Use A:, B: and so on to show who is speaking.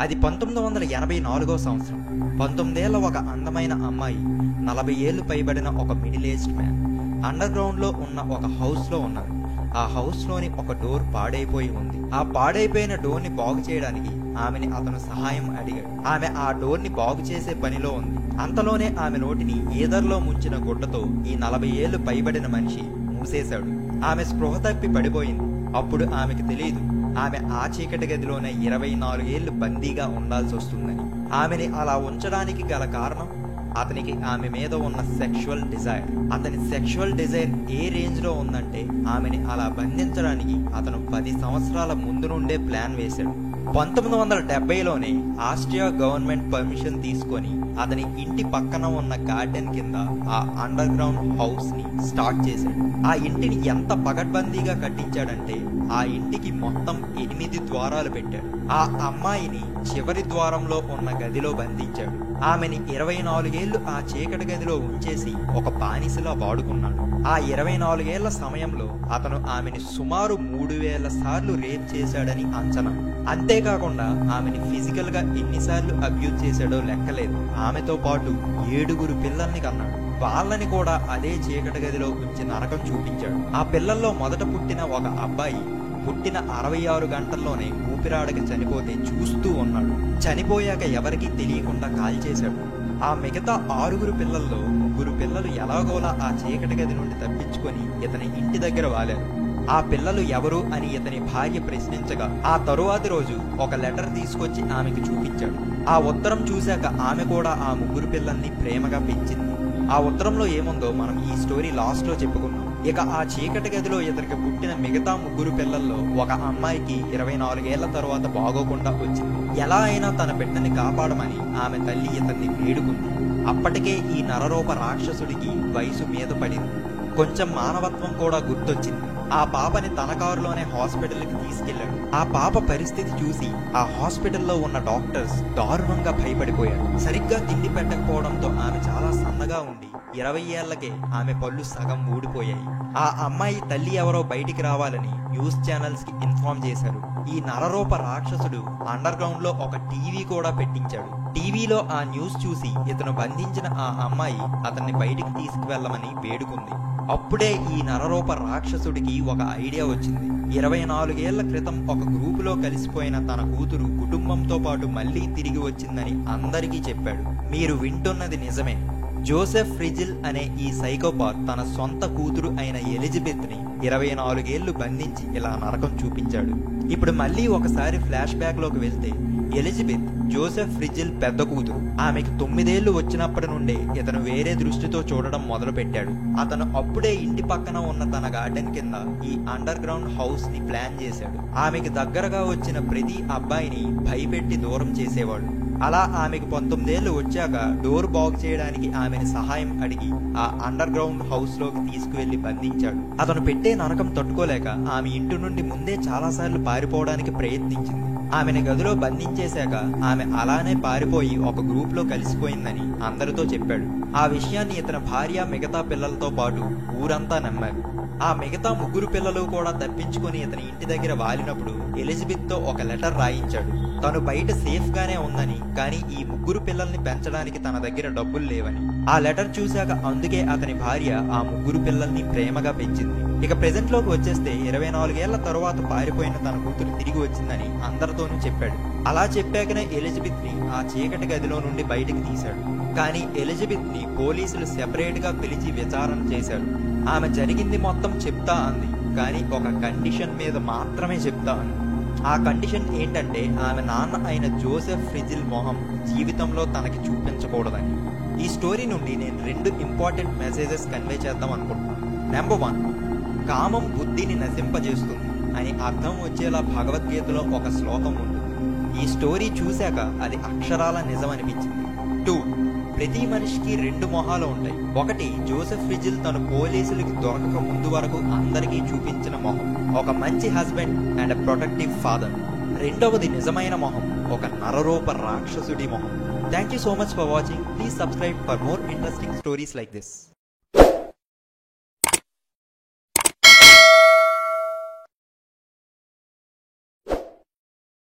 A: అది 1984 సంవత్సరం. 19 ఏళ్ల ఒక అందమైన అమ్మాయి 40 ఏళ్లు పైబడిన ఒక middle aged man under ground లో ఉన్న ఒక హౌస్ లో ఉన్నారు. ఆ హౌస్ లోని ఒక డోర్ పాడైపోయి ఉంది. ఆ పాడైపోయిన డోర్ ని బాగు చేయడానికి ఆమెని అతను సహాయం అడిగాడు. ఆమె ఆ డోర్ ని బాగు చేసే పనిలో ఉంది. అంతలోనే ఆమె నోటిని ఈదర్లో ముంచిన గుడ్డతో ఈ 40 ఏళ్లు పైబడిన మనిషి మూసేశాడు. ఆమె స్పృహ తప్పి పడిపోయింది. అప్పుడు ఆమెకు తెలియదు ఆమె ఆ చీకటి గదిలోనే 24 ఏళ్లు బందీగా ఉండాల్సి వస్తుందని. ఆమెని అలా ఉంచడానికి గల కారణం అతనికి ఆమె మీద ఉన్న సెక్షువల్ డిజైర్. అతని సెక్షువల్ డిజైర్ ఏ రేంజ్ లో ఉందంటే ఆమెని అలా బంధించడానికి అతను 10 సంవత్సరాల ముందు నుండే ప్లాన్ వేశాడు. 1970లోనే ఆస్ట్రియా గవర్నమెంట్ పర్మిషన్ తీసుకొని అతని ఇంటి పక్కన ఉన్న గార్డెన్ కింద ఆ అండర్ గ్రౌండ్ హౌస్ ని స్టార్ట్ చేశాడు. ఆ ఇంటిని ఎంత పకడ్బందీగా కట్టించాడంటే ఆ ఇంటికి మొత్తం 8 ద్వారాలు పెట్టాడు. ఆ అమ్మాయిని చివరి ద్వారంలో ఉన్న గదిలో బంధించాడు. ఆమెని 24 ఏళ్లు ఆ చీకటి గదిలో ఉంచేసి ఒక బానిసలా వాడుకున్నాడు. ఆ 24 ఏళ్ల సమయంలో అతను ఆమెని సుమారు 3000 సార్లు రేప్ చేశాడని అంచనా. అంతేకాకుండా ఆమెని ఫిజికల్ గా ఎన్నిసార్లు అబ్యూజ్ చేశాడో లెక్కలేదు. ఆమెతో పాటు 7 పిల్లల్ని కన్నాడు. వాళ్ళని కూడా అదే చీకటి గదిలో ఉంచి నరకం చూపించాడు. ఆ పిల్లల్లో మొదట పుట్టిన ఒక అబ్బాయి పుట్టిన 66 గంటల్లోనే ఊపిరాడక చనిపోతే చూస్తూ ఉన్నాడు. చనిపోయాక ఎవరికీ తెలియకుండా కాల్చేశాడు. ఆ మిగతా 6 పిల్లల్లో 3 పిల్లలు ఎలాగోలా ఆ చీకటి గది నుండి తప్పించుకొని ఇతని ఇంటి దగ్గర వాలారు. ఆ పిల్లలు ఎవరు అని ఇతని భార్య ప్రశ్నించగా ఆ తరువాతి రోజు ఒక లెటర్ తీసుకొచ్చి ఆమెకు చూపించాడు. ఆ ఉత్తరం చూశాక ఆమె కూడా ఆ 3 పిల్లల్ని ప్రేమగా పెంచింది. ఆ ఉత్తరంలో ఏముందో మనం ఈ స్టోరీ లాస్ట్ లో చెప్పుకున్నాం. ఇక ఆ చీకటి గదిలో ఇతనికి పుట్టిన మిగతా 3 పిల్లల్లో ఒక అమ్మాయికి 24 ఏళ్ల తర్వాత బాగోకుండా వచ్చింది. ఎలా అయినా తన బిడ్డని కాపాడమని ఆమె తల్లి ఇతన్ని వేడుకుంది. అప్పటికే ఈ నరరూప రాక్షసుడికి వయసు మీద పడింది. కొంచెం మానవత్వం కూడా గుర్తొచ్చింది. ఆ పాపని తన కారులోనే హాస్పిటల్కి తీసుకెళ్లాడు. ఆ పాప పరిస్థితి చూసి ఆ హాస్పిటల్లో ఉన్న డాక్టర్స్ దారుణంగా భయపడిపోయారు. సరిగ్గా తిండి పెట్టకపోవడంతో ఆమె చాలా సన్నగా ఉండి 20 ఏళ్లకే ఆమె పళ్ళు సగం ఊడిపోయాయి. ఆ అమ్మాయి తల్లి ఎవరో బయటికి రావాలని న్యూస్ ఛానల్స్ కి ఇన్ఫార్మ్ చేశారు. ఈ నరరూప రాక్షసుడు అండర్ గ్రౌండ్ లో ఒక టీవీ కూడా పెట్టించాడు. టీవీలో ఆ న్యూస్ చూసి ఇతను బంధించిన ఆ అమ్మాయి అతన్ని బయటికి తీసుకువెళ్లమని వేడుకుంది. అప్పుడే ఈ నరరూప రాక్షసుడికి ఒక ఐడియా వచ్చింది. 24 ఏళ్ల క్రితం ఒక గ్రూపులో కలిసిపోయిన తన కూతురు కుటుంబంతో పాటు మళ్లీ తిరిగి వచ్చిందని అందరికీ చెప్పాడు. మీరు వింటున్నది నిజమే. జోసెఫ్ ఫ్రిజిల్ అనే ఈ సైకోపాత్ తన సొంత కూతురు అయిన ఎలిజబెత్ ని 24 ఏళ్లు బంధించి ఇలా నరకం చూపించాడు. ఇప్పుడు మళ్ళీ ఒకసారి ఫ్లాష్ బ్యాక్ లోకి వెళ్తే ఎలిజబెత్ జోసెఫ్ ఫ్రిజిల్ పెద్ద కూతురు. ఆమెకు 9 ఏళ్లు వచ్చినప్పటి నుండే ఇతను వేరే దృష్టితో చూడడం మొదలు పెట్టాడు. అతను అప్పుడే ఇంటి పక్కన ఉన్న తన గార్డెన్ కింద ఈ అండర్ గ్రౌండ్ హౌస్ ని ప్లాన్ చేశాడు. ఆమెకు దగ్గరగా వచ్చిన ప్రతి అబ్బాయిని భయపెట్టి దూరం చేసేవాడు. అలా ఆమెకు 19 ఏళ్లు వచ్చాక డోర్ బాగు చేయడానికి ఆమెని సహాయం అడిగి ఆ అండర్ గ్రౌండ్ హౌస్ లోకి తీసుకువెళ్లి బంధించాడు. అతను పెట్టే నరకం తట్టుకోలేక ఆమె ఇంటి నుండి ముందే చాలాసార్లు పారిపోవడానికి ప్రయత్నించింది. ఆమెను గదిలో బంధించేశాక ఆమె అలానే పారిపోయి ఒక గ్రూప్ లో కలిసిపోయిందని అందరితో చెప్పాడు. ఆ విషయాన్ని ఇతని భార్య మిగతా పిల్లలతో పాటు ఊరంతా నమ్మారు. ఆ మిగతా 3 పిల్లలు కూడా తప్పించుకొని ఇతని ఇంటి దగ్గర వాలినప్పుడు ఎలిజబెత్ తో ఒక లెటర్ రాయించాడు. తను బయట సేఫ్ గానే ఉందని, కానీ ఈ 3 పిల్లల్ని పెంచడానికి తన దగ్గర డబ్బులు లేవని. ఆ లెటర్ చూశాక అందుకే అతని భార్య ఆ 3 పిల్లల్ని ప్రేమగా పెంచింది. ఇక ప్రెజెంట్ లోకి వచ్చేస్తే 24 ఏళ్ల తరువాత పారిపోయిన తన కూతురు తిరిగి వచ్చిందని అందరితోనూ చెప్పాడు. అలా చెప్పాకనే ఎలిజబెత్ ని ఆ చీకటి గదిలో నుండి బయటికి తీశాడు. కానీ ఎలిజబెత్ ని పోలీసులు సెపరేట్ గా పిలిచి విచారణ చేశారు. ఆమె జరిగింది మొత్తం చెప్తా అంది, కానీ ఒక కండిషన్ మీద మాత్రమే చెప్తా అంది. ఆ కండిషన్ ఏంటంటే ఆమె నాన్న అయిన జోసెఫ్ ఫ్రిజిల్ మొహం జీవితంలో తనకి చూపించకూడదని. ఈ స్టోరీ నుండి నేను 2 ఇంపార్టెంట్ మెసేజెస్ కన్వే చేద్దాం అనుకుంటున్నాను. నెంబర్ 1, కామం బుద్ధిని నశింపజేస్తుంది అని అర్థం వచ్చేలా భగవద్గీతలో ఒక శ్లోకం ఉంది. ఈ స్టోరీ చూశాక అది అక్షరాల నిజం అనిపించింది. 2, ప్రతి మనిషికి 2 మొహాలు ఉంటాయి. ఒకటి జోసెఫ్ ఫ్రిజిల్ తను పోలీసులకి దొరకక ముందు వరకు అందరికీ చూపించిన మొహం, ఒక మంచి హస్బెండ్ అండ్ ప్రొటెక్టివ్ ఫాదర్. రెండవది నిజమైన మొహం, ఒక నరరూప రాక్షసుడి మొహం. Thank you so much for watching. Please subscribe for more interesting stories like this.